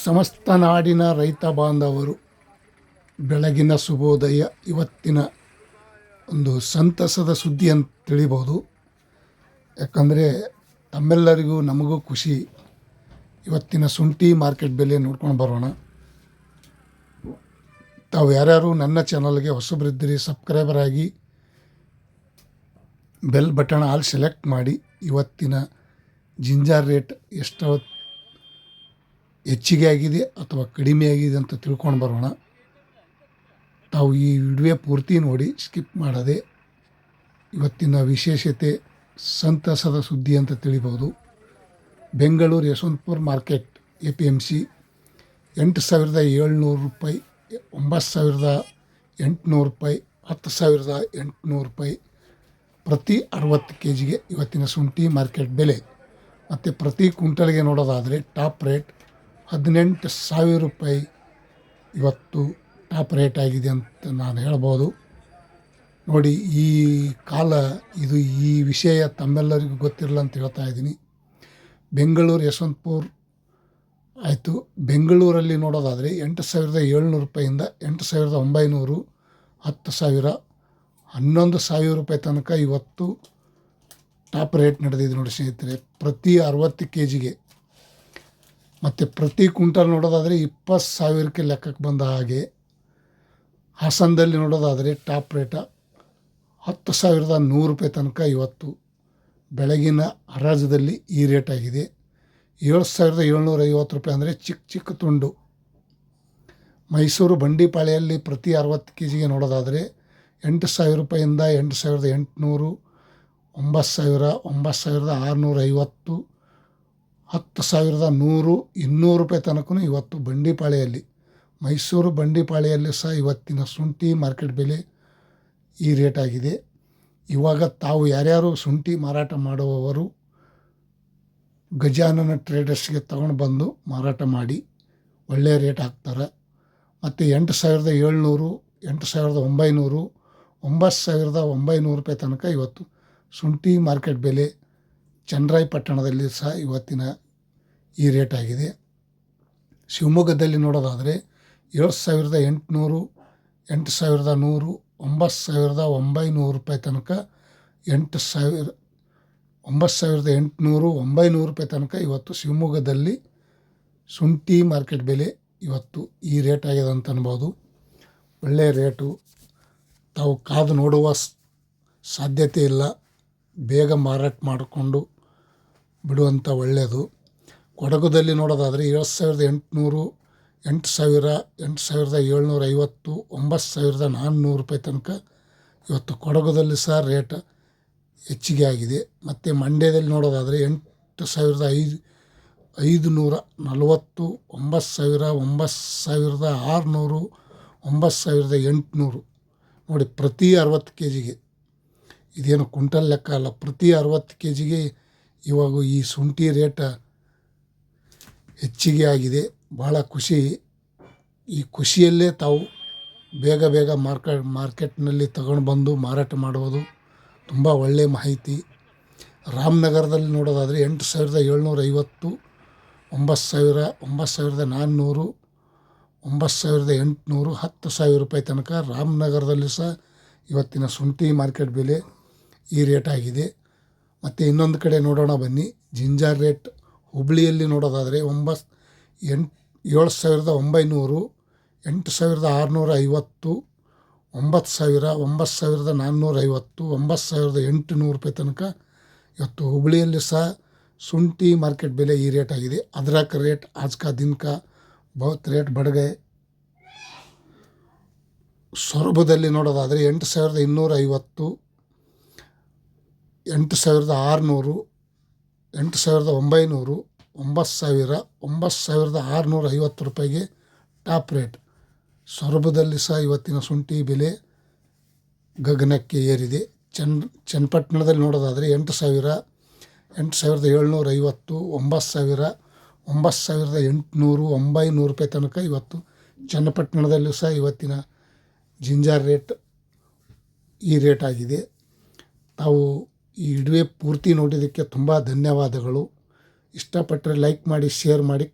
ಸಮಸ್ತ ನಾಡಿನ ರೈತ ಬಾಂಧವರು ಬೆಳಗಿನ ಶುಭೋದಯ. ಇವತ್ತಿನ ಒಂದು ಸಂತಸದ ಸುದ್ದಿ ಅಂತ ತಿಳಿಬೋದು. ಯಾಕಂದರೆ ತಮ್ಮೆಲ್ಲರಿಗೂ ನಮಗೂ ಖುಷಿ. ಇವತ್ತಿನ ಶುಂಠಿ ಮಾರ್ಕೆಟ್ ಬೆಲೆ ನೋಡ್ಕೊಂಡು ಬರೋಣ. ತಾವು ಯಾರ್ಯಾರು ನನ್ನ ಚಾನಲ್ಗೆ ಹೊಸಬರಿದ್ದೀರಿ ಸಬ್ಸ್ಕ್ರೈಬರ್ ಆಗಿ ಬೆಲ್ ಬಟನ್ ಆಲ್ ಸೆಲೆಕ್ಟ್ ಮಾಡಿ. ಇವತ್ತಿನ ಜಿಂಜರ್ ರೇಟ್ ಎಷ್ಟು ಹೆಚ್ಚಿಗೆ ಆಗಿದೆ ಅಥವಾ ಕಡಿಮೆ ಆಗಿದೆ ಅಂತ ತಿಳ್ಕೊಂಡು ಬರೋಣ. ತಾವು ಈ ವಿಡಿಯೋ ಪೂರ್ತಿ ನೋಡಿ ಸ್ಕಿಪ್ ಮಾಡದೆ. ಇವತ್ತಿನ ವಿಶೇಷತೆ ಸಂತಸದ ಸುದ್ದಿ ಅಂತ ತಿಳಿಬೋದು. ಬೆಂಗಳೂರು ಯಶವಂತಪುರ ಮಾರ್ಕೆಟ್ APMC 8,700 ರೂಪಾಯಿ, 9,800 ರೂಪಾಯಿ, 10,800 ರೂಪಾಯಿ ಪ್ರತಿ 60 kgಗೆ ಇವತ್ತಿನ ಶುಂಠಿ ಮಾರ್ಕೆಟ್ ಬೆಲೆ. ಮತ್ತು ಪ್ರತಿ ಕ್ವಿಂಟಲ್ಗೆ ನೋಡೋದಾದರೆ ಟಾಪ್ ರೇಟ್ 18,000 ರೂಪಾಯಿ ಇವತ್ತು ಟಾಪ್ ರೇಟ್ ಆಗಿದೆ ಅಂತ ನಾನು ಹೇಳ್ಬೋದು. ನೋಡಿ, ಈ ಕಾಲ ಇದು, ಈ ವಿಷಯ ತಮ್ಮೆಲ್ಲರಿಗೂ ಗೊತ್ತಿರಲ್ಲ ಅಂತ ಹೇಳ್ತಾ ಇದ್ದೀನಿ. ಬೆಂಗಳೂರು ಯಶವಂತಪುರ ಆಯಿತು. ಬೆಂಗಳೂರಲ್ಲಿ ನೋಡೋದಾದರೆ 8,700 ರೂಪಾಯಿಂದ 8,900, 10,000, 11,000 ರೂಪಾಯಿ ತನಕ ಇವತ್ತು ಟಾಪ್ ರೇಟ್ ನಡೆದಿದೆ ನೋಡಿ ಸ್ನೇಹಿತರೆ, ಪ್ರತಿ 60 kgಗೆ. ಮತ್ತು ಪ್ರತಿ ಕ್ವಿಂಟಲ್ ನೋಡೋದಾದರೆ 20,000ಕ್ಕೆ ಲೆಕ್ಕಕ್ಕೆ ಬಂದ ಹಾಗೆ. ಹಾಸನದಲ್ಲಿ ನೋಡೋದಾದರೆ ಟಾಪ್ ರೇಟ 10,100 ರೂಪಾಯಿ ತನಕ ಇವತ್ತು ಬೆಳಗಿನ ಹರಾಜದಲ್ಲಿ ಈ ರೇಟ್ ಆಗಿದೆ. 7,750 ರೂಪಾಯಿ ಅಂದರೆ ಚಿಕ್ಕ ತುಂಡು. ಮೈಸೂರು ಬಂಡಿಪಾಳ್ಯಲ್ಲಿ ಪ್ರತಿ 60 kgಗೆ ನೋಡೋದಾದರೆ 8,000 ರೂಪಾಯಿಂದ 8,800, 9,000, 9,650, 10,100, 200 ರೂಪಾಯಿ ತನಕ ಇವತ್ತು ಬಂಡಿಪಾಳ್ಯಲ್ಲಿ, ಮೈಸೂರು ಬಂಡಿಪಾಳ್ಯಲ್ಲಿ ಸಹ ಇವತ್ತಿನ ಶುಂಠಿ ಮಾರ್ಕೆಟ್ ಬೆಲೆ ಈ ರೇಟ್ ಆಗಿದೆ. ಇವಾಗ ತಾವು ಯಾರ್ಯಾರು ಶುಂಠಿ ಮಾರಾಟ ಮಾಡುವವರು ಗಜಾನನ ಟ್ರೇಡರ್ಸ್ಗೆ ತಗೊಂಡು ಬಂದು ಮಾರಾಟ ಮಾಡಿ ಒಳ್ಳೆಯ ರೇಟ್ ಹಾಕ್ತಾರೆ. ಮತ್ತು 8,700, 8,900, 9,900 ರೂಪಾಯಿ ತನಕ ಇವತ್ತು ಶುಂಠಿ ಮಾರ್ಕೆಟ್ ಬೆಲೆ ಚನ್ನರಾಯಪಟ್ಟಣದಲ್ಲಿ ಸಹ ಇವತ್ತಿನ ಈ ರೇಟ್ ಆಗಿದೆ. ಶಿವಮೊಗ್ಗದಲ್ಲಿ ನೋಡೋದಾದರೆ 7,800, 8,100, 9,900 ರೂಪಾಯಿ ತನಕ, 9,800, 900 ರೂಪಾಯಿ ತನಕ ಇವತ್ತು ಶಿವಮೊಗ್ಗದಲ್ಲಿ ಶುಂಠಿ ಮಾರ್ಕೆಟ್ ಬೆಲೆ ಇವತ್ತು ಈ ರೇಟ್ ಆಗಿದೆ ಅಂತ ಅನ್ಬೋದು. ಒಳ್ಳೆಯ ರೇಟು. ತಾವು ಕಾದು ನೋಡುವ ಸಾಧ್ಯತೆ ಇಲ್ಲ, ಬೇಗ ಮಾರಾಟ ಮಾಡಿಕೊಂಡು ಬಿಡುವಂಥ ಒಳ್ಳೆಯದು. ಕೊಡಗುದಲ್ಲಿ ನೋಡೋದಾದರೆ 7,800, 8,000, 8,750, 9,400 ರೂಪಾಯಿ ತನಕ ಇವತ್ತು ಕೊಡಗುದಲ್ಲಿ ಸಹ ರೇಟ್ ಹೆಚ್ಚಿಗೆ ಆಗಿದೆ. ಮತ್ತು ಮಂಡ್ಯದಲ್ಲಿ ನೋಡೋದಾದರೆ 8,540, 9,000, 9,600, 9,800 ನೋಡಿ ಪ್ರತಿ 60 kgಗೆ. ಇದೇನು ಕ್ವಿಂಟಲ್ ಲೆಕ್ಕ ಅಲ್ಲ, ಪ್ರತಿ 60 kgಗೆ ಇವಾಗ ಈ ಶುಂಠಿ ರೇಟ್ ಹೆಚ್ಚಿಗೆ ಆಗಿದೆ. ಭಾಳ ಖುಷಿ. ಈ ಖುಷಿಯಲ್ಲೇ ತಾವು ಬೇಗ ಮಾರ್ಕೆಟ್ನಲ್ಲಿ ತಗೊಂಡು ಬಂದು ಮಾರಾಟ ಮಾಡುವುದು ತುಂಬ ಒಳ್ಳೆಯ ಮಾಹಿತಿ. ರಾಮನಗರದಲ್ಲಿ ನೋಡೋದಾದರೆ 8,750, 9,000, 9,400, 9,800, 10,000 ರೂಪಾಯಿ ತನಕ ರಾಮನಗರದಲ್ಲಿ ಸಹ ಇವತ್ತಿನ ಶುಂಠಿ ಮಾರ್ಕೆಟ್ ಬೆಲೆ ಈ ರೇಟ್ ಆಗಿದೆ. ಮತ್ತು ಇನ್ನೊಂದು ಕಡೆ ನೋಡೋಣ ಬನ್ನಿ. ಜಿಂಜರ್ ರೇಟ್ ಹುಬ್ಳಿಯಲ್ಲಿ ನೋಡೋದಾದರೆ 7,900, 8,650, 9,000, 9,450, 9,800 ರೂಪಾಯಿ ತನಕ ಇವತ್ತು ಹುಬ್ಳಿಯಲ್ಲಿ ಸಹ ಶುಂಠಿ ಮಾರ್ಕೆಟ್ ಬೆಲೆ ಈ ರೇಟ್ ಆಗಿದೆ. ಅದ್ರಕ್ ರೇಟ್ आज का दिन का बहुत ರೇಟ್ बढ़ गए. ಸೊರಬದಲ್ಲಿ ನೋಡೋದಾದರೆ 8,250, 8,600, 8,900, 9,000, 9,650 ರೂಪಾಯಿಗೆ ಟಾಪ್ ರೇಟ್. ಸೊರಬದಲ್ಲಿ ಸಹ ಇವತ್ತಿನ ಶುಂಠಿ ಬೆಲೆ ಗಗನಕ್ಕೆ ಏರಿದೆ. ಚನ್ನಪಟ್ಟಣದಲ್ಲಿ ನೋಡೋದಾದರೆ 8,000, 8,750, 9,000, 9,800, 900 ರೂಪಾಯಿ ತನಕ ಇವತ್ತು ಚನ್ನಪಟ್ಟಣದಲ್ಲೂ ಸಹ ಇವತ್ತಿನ ಜಿಂಜರ್ ರೇಟ್ ಈ ರೇಟ್ ಆಗಿದೆ. ತಾವು ಈ ವಿಡಿಯೋ ಪೂರ್ತಿ ನೋಡಿದ್ದಕ್ಕೆ ತುಂಬ ಧನ್ಯವಾದಗಳು. ಇಷ್ಟಪಟ್ಟರೆ ಲೈಕ್ ಮಾಡಿ, ಶೇರ್ ಮಾಡಿ,